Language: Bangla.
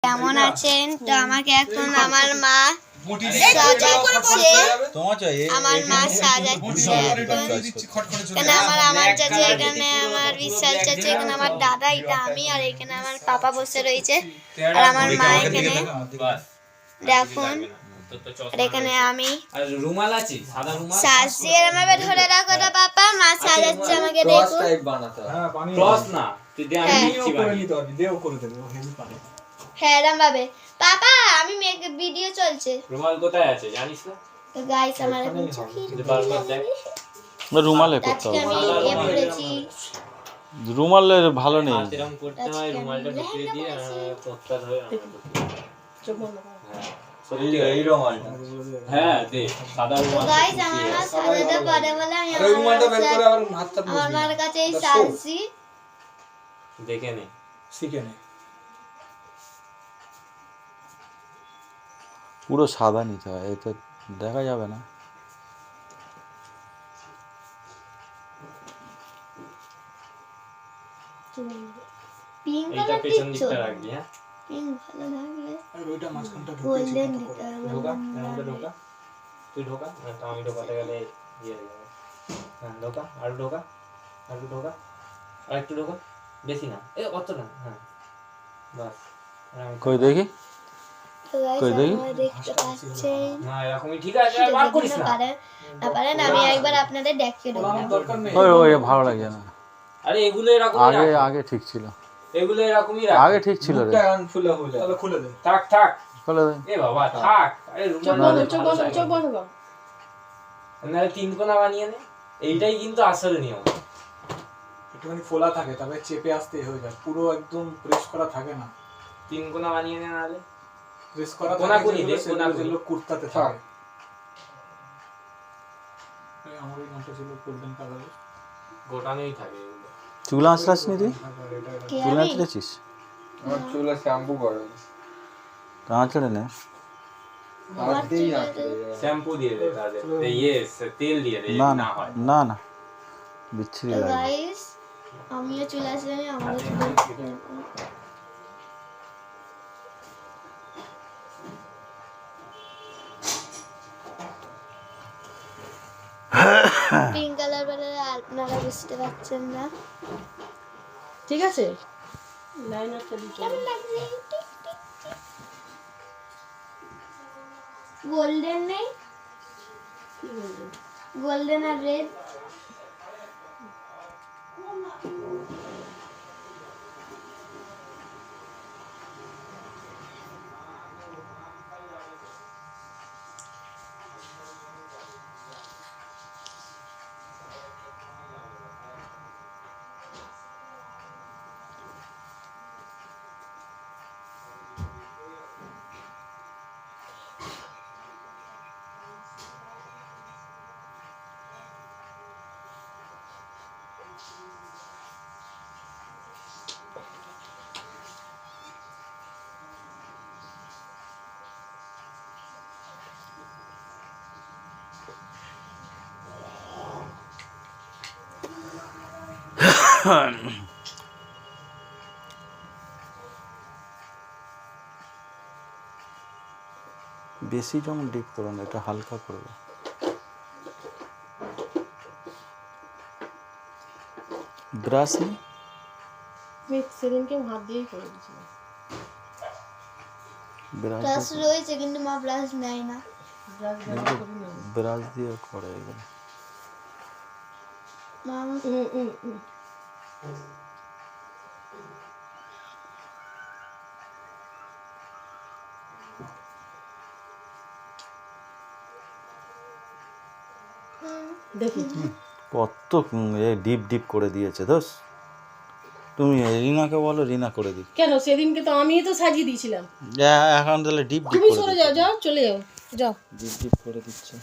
কেমন আছেন? তো আমাকে এখন আমার মা সাজাচ্ছে, আমার মা সাজাচ্ছে এখানে আমার চাচা, এখানে আমার বিশাল চাচা, এখানে আমার দাদা, এটা আমি, আর এখানে আমার পাপা বসে রয়েছে, আর আমার মা এখানে দেখুন, আর এখানে আমি সাজছি। আমাকে ধরে রাখো তো পাপা, মা সাজাচ্ছে আমাকে, দেখুন। হ্যাঁ এরম ভাবে পাপা, আমি ভিডিও চলছে। রুমাল কোথায় আছে জানিস না? তো গাইস আমার এখন রুমালে করতে হবে, আমি এ পড়েছি, রুমালে ভালো নেই। এরকম করতে হয়, রুমালটা ঢুকিয়ে দিয়ে করতে হয়। এই রুমালটা হ্যাঁ দে, সাদা রুমাল। তো গাইস আমার মা সাজাতে পারে বলে আমি রুমালটা বের করে আবার হাতটা আমার মার কাছে এই সাজছি, দেখে নে, শিখে নে। পুরো সাদা নিতে হয়, এতে দেখা যাবে না। পিঙ্ক এইটা কালার পেছন দিচ্ছ, দিকটা রাখবি। হ্যাঁ পিঙ্ক ভালো লাগলে আর ওইটা মাঝখানটা গোল্ডেন দিতে হবে। ঢোকা, এর মধ্যে ঢোকা, তুই ঢোকা, তো আমি ঢোকাতে গেলে ইয়ে হয়ে যাবে। হ্যাঁ ঢোকা, আর ঢোকা, আর ঢোকা, আর একটু ঢোকা, বেশি না, অত না। হ্যাঁ বাস, কই দেখি, তো গাইস কই দেখি? আপনারা দেখতে পাচ্ছেন, না এরকমই ঠিক আছে, আর বার করিস না। পারেন আমি একবার আপনাদের দেখিয়ে দেবো। দরকার নেই। ওই ওই ভালো লাগছে না। আরে এগুলো এরকমই আগে রাখ, আগে ঠিক ছিল, এগুলো এরকমই রাখ, আগে ঠিক ছিল রে। তাহলে খুলে দে। থাক থাক, চলে দে। এ বাবা থাক। আরে রুমাল চোখ বন্ধ কর। নাহলে তিন কোনা বানিয়ে নে, এইটাই কিন্তু আসল নিয়ম। একটুখানি ফোলা থাকে, তবে চেপে আসতে হয়ে যায়, পুরো একদম প্রেস করা থাকে না। তিন কোনা বানিয়ে নে, নাহলে প্রেস করা কোনাকুনি থাকে দে, যেগুলো, কোনাকুনি। যেগুলো কুর্তাতে থাকে। এই আমার এই নামটা ছিল গোল্ডেন কালারের। গোটানোই থাকে এগুলো। চুল আঁচড়াস নি তুই? কে চুল আমি? আঁচড়েছিস? আমার চুলে শ্যাম্পু করে আঁচড়ে নে। আমার দিই না শ্যাম্পু দিয়ে দে তাহলে, তেল দিয়ে দে, না না না হয়। না না, বিচ্ছিরি তো লাগে। গাইস আমিও চলে আসলাম, আমারও চলে পিঙ্ক কালার বলে আপনারা বুঝতে পারছেন না ঠিক আছে, লাইনারটা দিতে কেমন লাগছে। গোল্ডেন নেই, গোল্ডেন আর রেড। বেশি যেমন ডিপ করো না, এটা হালকা করবে। ব্রাশ নেই? আমি সেদিনকে হাত দিয়েই করে দিয়েছিলাম। ব্রাশ রয়েছে কিন্তু মা ব্রাশ নেয় না। ব্রাশ দিয়ে করে এগুলো। মা দেখি কত ডিপ ডিপ করে দিয়েছে দোষ। তুমি রিনাকে বলো, রিনা করে দিই। কেন, সেদিনকে তো আমিই তো সাজিয়ে দিয়েছিলাম। এখন তাহলে ডিপ ডিপ তুমি করে সরে দিচ্ছে। যাও, যাও চলে যাও, যাও। ডিপ ডিপ করে দিচ্ছে।